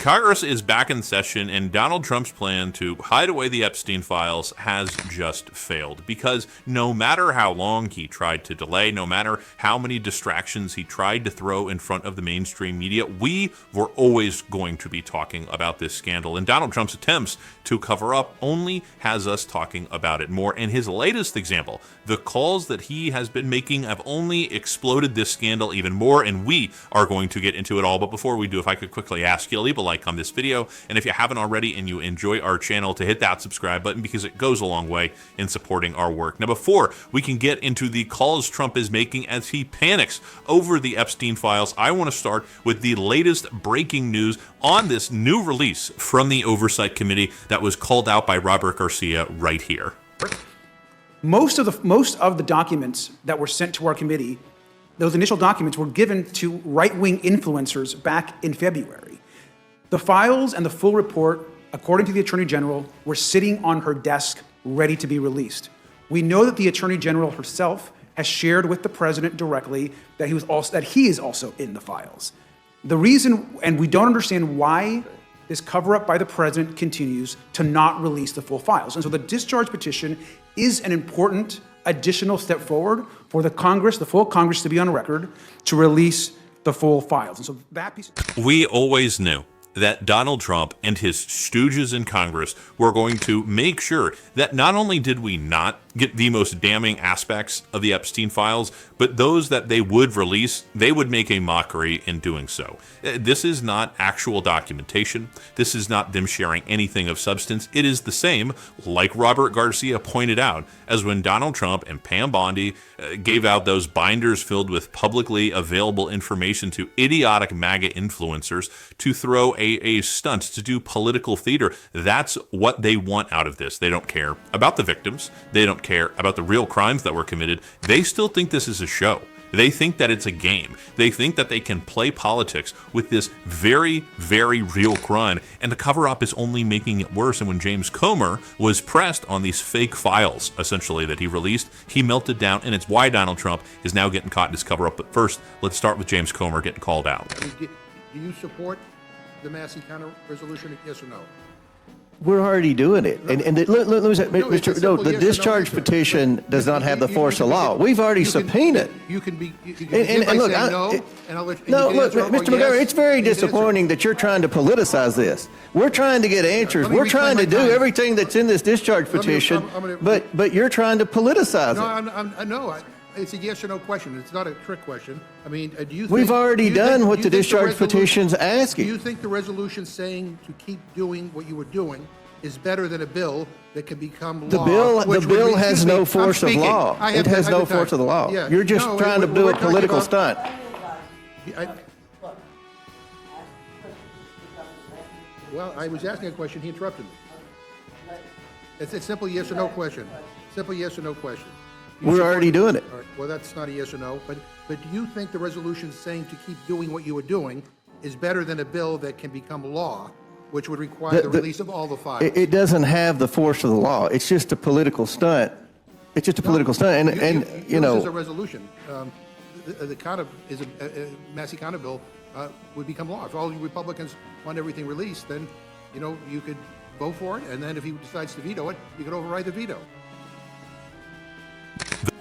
Congress is back in session, and Donald Trump's plan to hide away the Epstein files has just failed, because no matter how long he tried to delay, no matter how many distractions he tried to throw in front of the mainstream media, we were always going to be talking about this scandal. And Donald Trump's attempts to cover up only has us talking about it more. And his latest example, the calls that he has been making, have only exploded this scandal even more, and we are going to get into it all. But before we do, if I could quickly ask you to leave a like on this video, and if you haven't already and you enjoy our channel, to hit that subscribe button, because it goes a long way in supporting our work. Now, before we can get into the calls Trump is making as he panics over the Epstein files, I want to start with the latest breaking news on this new release from the Oversight Committee that was called out by Robert Garcia right here. Most of the documents that were sent to our committee, those initial documents, were given to right-wing influencers back in February. The files and the full report, according to the Attorney General, were sitting on her desk ready to be released. We know that the Attorney General herself has shared with the President directly that he is also in the files. The reason, and we don't understand why this cover-up by the President continues to not release the full files. And so the discharge petition is an important additional step forward for the Congress, the full Congress, to be on record to release the full files. And so that piece. We always knew that Donald Trump and his stooges in Congress were going to make sure that not only did we not get the most damning aspects of the Epstein files, but those that they would release, they would make a mockery in doing so. This is not actual documentation. This is not them sharing anything of substance. It is the same, like Robert Garcia pointed out, as when Donald Trump and Pam Bondi gave out those binders filled with publicly available information to idiotic MAGA influencers to throw a stunt, to do political theater. That's what they want out of this. They don't care about the victims. They don't care about the real crimes that were committed. They still think this is a show. They think that it's a game. They think that they can play politics with this very, very real crime, and the cover-up is only making it worse. And when James Comer was pressed on these fake files, essentially, that he released, he melted down, and it's why Donald Trump is now getting caught in his cover-up. But first, let's start with James Comer getting called out. Do you support the Massey counter resolution, yes or no? We're already doing it. And the discharge petition does not have the force of law. We've already subpoenaed. You can look, no, and I'll let you. No, look, Mr. McGarry, it's very disappointing that you're trying to politicize this. We're trying to get answers. We're trying to do everything that's in this discharge petition, but you're trying to politicize it. No, it's a yes or no question. It's not a trick question. I mean, do you think... We've already done what the discharge petition's asking. Do you think the resolution saying to keep doing what you were doing is better than a bill that can become law? The bill has no force of law. It has no force of the law. You're just trying to do a political stunt. Well, I was asking a question. He interrupted me. It's a simple yes or no question. Simple yes or no question. We're already doing it. All right. Well, that's not a yes or no. But do you think the resolution saying to keep doing what you were doing is better than a bill that can become law, which would require the release of all the files? It doesn't have the force of the law. It's just a political stunt. It's just a political stunt. And you know, this is a resolution. The counter is a Massey counter bill would become law. If all you Republicans want everything released, then you could vote for it, and then if he decides to veto it, you could override the veto.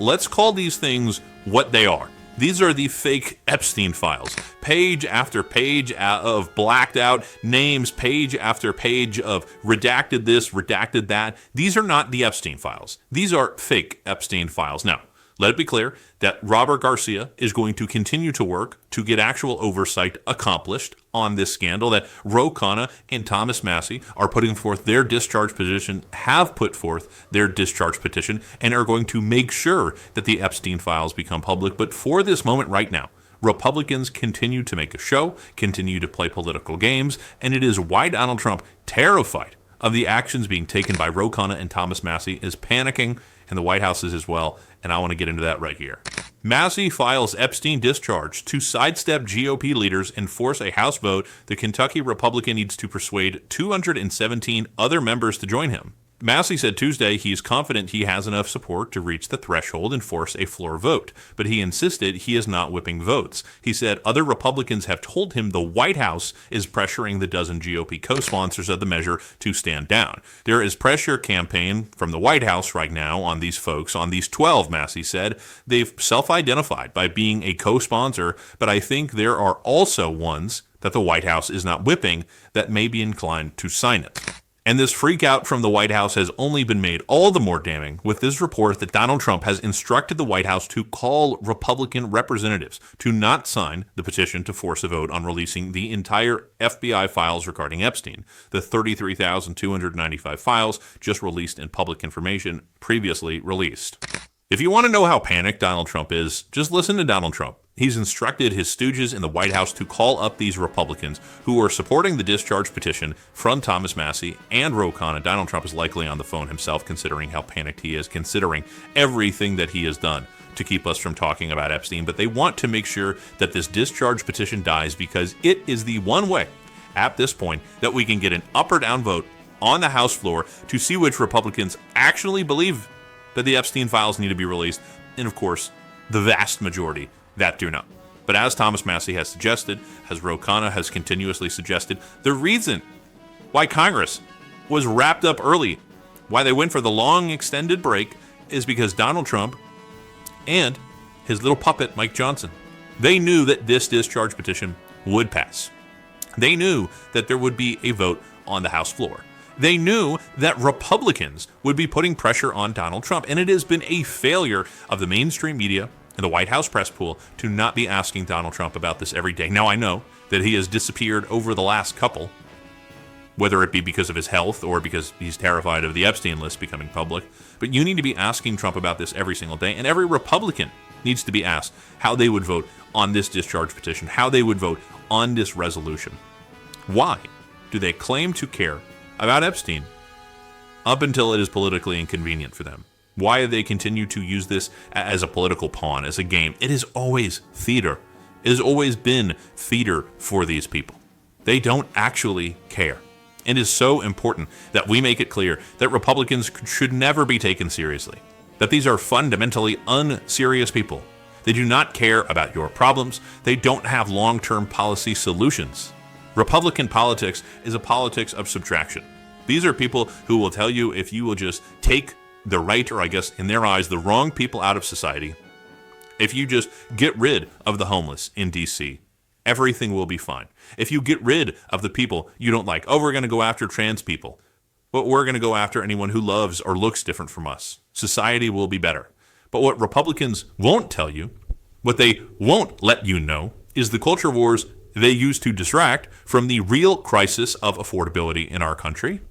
Let's call these things what they are. These are the fake Epstein files. Page after page of blacked out names, page after page of redacted this, redacted that. These are not the Epstein files. These are fake Epstein files. Now, let it be clear that Robert Garcia is going to continue to work to get actual oversight accomplished on this scandal, that Ro Khanna and Thomas Massie are putting forth their discharge petition, have put forth their discharge petition, and are going to make sure that the Epstein files become public. But for this moment right now, Republicans continue to make a show, continue to play political games, and it is why Donald Trump, terrified of the actions being taken by Ro Khanna and Thomas Massie, is panicking, and the White House is as well, and I want to get into that right here. Massie files Epstein discharge to sidestep GOP leaders and force a House vote. The Kentucky Republican needs to persuade 217 other members to join him. Massey said Tuesday he's confident he has enough support to reach the threshold and force a floor vote, but he insisted he is not whipping votes. He said other Republicans have told him the White House is pressuring the dozen GOP co-sponsors of the measure to stand down. There is pressure campaign from the White House right now on these folks, on these 12, Massey said. They've self-identified by being a co-sponsor, but I think there are also ones that the White House is not whipping that may be inclined to sign it. And this freak out from the White House has only been made all the more damning with this report that Donald Trump has instructed the White House to call Republican representatives to not sign the petition to force a vote on releasing the entire FBI files regarding Epstein, the 33,295 files just released in public information previously released. If you want to know how panicked Donald Trump is, just listen to Donald Trump. He's instructed his stooges in the White House to call up these Republicans who are supporting the discharge petition from Thomas Massey and Ro Khanna. Donald Trump is likely on the phone himself, considering how panicked he is, considering everything that he has done to keep us from talking about Epstein. But they want to make sure that this discharge petition dies because it is the one way at this point that we can get an up or down vote on the House floor to see which Republicans actually believe that the Epstein files need to be released, and of course, the vast majority that do not. But as Thomas Massey has suggested, as Ro Khanna has continuously suggested, the reason why Congress was wrapped up early, why they went for the long extended break, is because Donald Trump and his little puppet, Mike Johnson, they knew that this discharge petition would pass. They knew that there would be a vote on the House floor. They knew that Republicans would be putting pressure on Donald Trump, and it has been a failure of the mainstream media and the White House press pool to not be asking Donald Trump about this every day. Now, I know that he has disappeared over the last couple, whether it be because of his health or because he's terrified of the Epstein list becoming public, but you need to be asking Trump about this every single day, and every Republican needs to be asked how they would vote on this discharge petition, how they would vote on this resolution. Why do they claim to care about Epstein up until it is politically inconvenient for them? Why do they continue to use this as a political pawn, as a game? It is always theater. It has always been theater for these people. They don't actually care. It is so important that we make it clear that Republicans should never be taken seriously, that these are fundamentally unserious people. They do not care about your problems. They don't have long-term policy solutions. Republican politics is a politics of subtraction. These are people who will tell you if you will just take the right, or I guess in their eyes, the wrong people out of society, if you just get rid of the homeless in D.C., everything will be fine. If you get rid of the people you don't like, we're going to go after trans people, but we're going to go after anyone who loves or looks different from us. Society will be better. But what Republicans won't tell you, what they won't let you know, is the culture wars they use to distract from the real crisis of affordability in our country.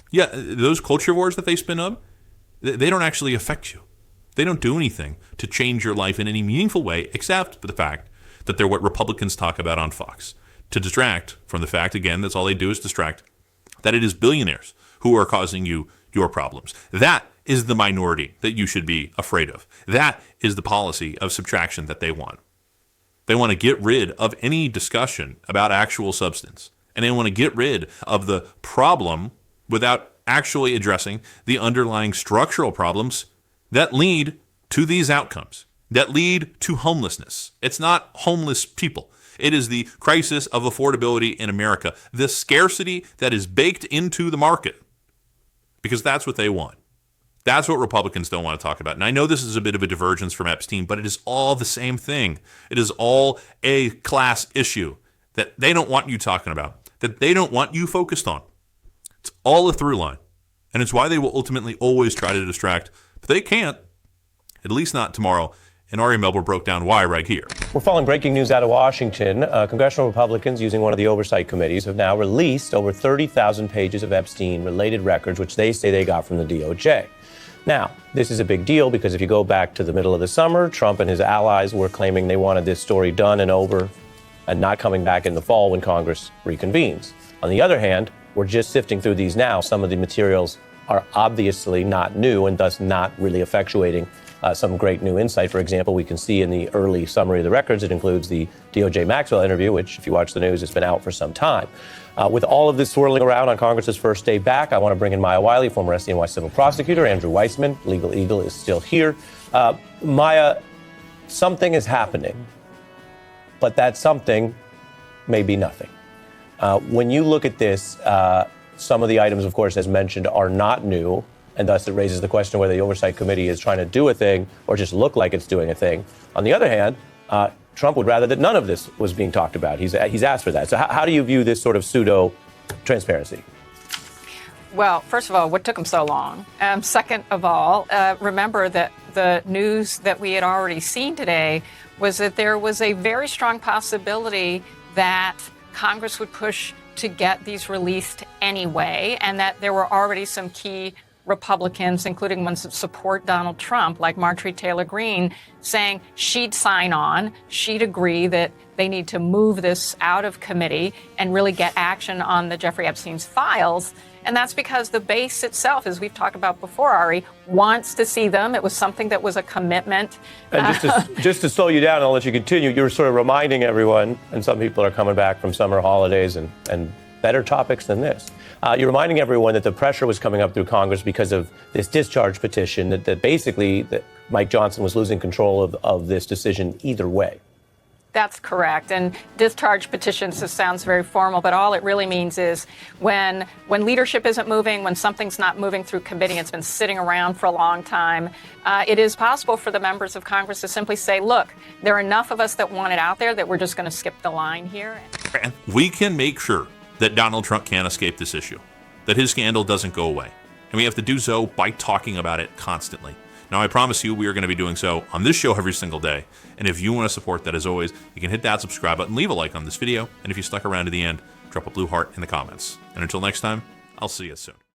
Yeah, those culture wars that they spin up, they don't actually affect you. They don't do anything to change your life in any meaningful way, except for the fact that they're what Republicans talk about on Fox, to distract from the fact, again, that's all they do is distract, that it is billionaires who are causing you your problems. That is the minority that you should be afraid of. That is the policy of subtraction that they want. They want to get rid of any discussion about actual substance. And they want to get rid of the problem without actually addressing the underlying structural problems that lead to these outcomes, that lead to homelessness. It's not homeless people. It is the crisis of affordability in America, the scarcity that is baked into the market, because that's what they want. That's what Republicans don't want to talk about. And I know this is a bit of a divergence from Epstein, but it is all the same thing. It is all a class issue that they don't want you talking about, that they don't want you focused on. It's all a through line. And it's why they will ultimately always try to distract, but they can't, at least not tomorrow. And Ari Melber broke down why right here. We're following breaking news out of Washington. Congressional Republicans, using one of the oversight committees, have now released over 30,000 pages of Epstein-related records, which they say they got from the DOJ. Now, this is a big deal because if you go back to the middle of the summer, Trump and his allies were claiming they wanted this story done and over and not coming back in the fall when Congress reconvenes. On the other hand, we're just sifting through these now. Some of the materials are obviously not new and thus not really effectuating some great new insight. For example, we can see in the early summary of the records, it includes the DOJ Maxwell interview, which, if you watch the news, has been out for some time. With all of this swirling around on Congress's first day back, I want to bring in Maya Wiley, former SDNY civil prosecutor. Andrew Weissman, Legal Eagle, is still here. Maya, something is happening, but that something may be nothing. When you look at this, some of the items, of course, as mentioned, are not new, and thus it raises the question whether the Oversight Committee is trying to do a thing or just look like it's doing a thing. On the other hand, Trump would rather that none of this was being talked about. He's asked for that. So how do you view this sort of pseudo-transparency? Well, first of all, what took him so long? Second of all, remember that the news that we had already seen today was that there was a very strong possibility that Congress would push to get these released anyway, and that there were already some key Republicans, including ones that support Donald Trump, like Marjorie Taylor Greene, saying she'd sign on, she'd agree that they need to move this out of committee and really get action on the Jeffrey Epstein's files. And that's because the base itself, as we've talked about before, Ari, wants to see them. It was something that was a commitment. And just to slow you down, I'll let you continue. You're sort of reminding everyone, and some people are coming back from summer holidays and better topics than this. You're reminding everyone that the pressure was coming up through Congress because of this discharge petition, that basically Mike Johnson was losing control of this decision either way. That's correct. And discharge petitions, this sounds very formal, but all it really means is when leadership isn't moving, when something's not moving through committee, it's been sitting around for a long time, it is possible for the members of Congress to simply say, look, there are enough of us that want it out there that we're just going to skip the line here. And we can make sure that Donald Trump can't escape this issue, that his scandal doesn't go away. And we have to do so by talking about it constantly. Now, I promise you we are going to be doing so on this show every single day. And if you want to support that, as always, you can hit that subscribe button, leave a like on this video, and if you stuck around to the end, drop a blue heart in the comments. And until next time, I'll see you soon.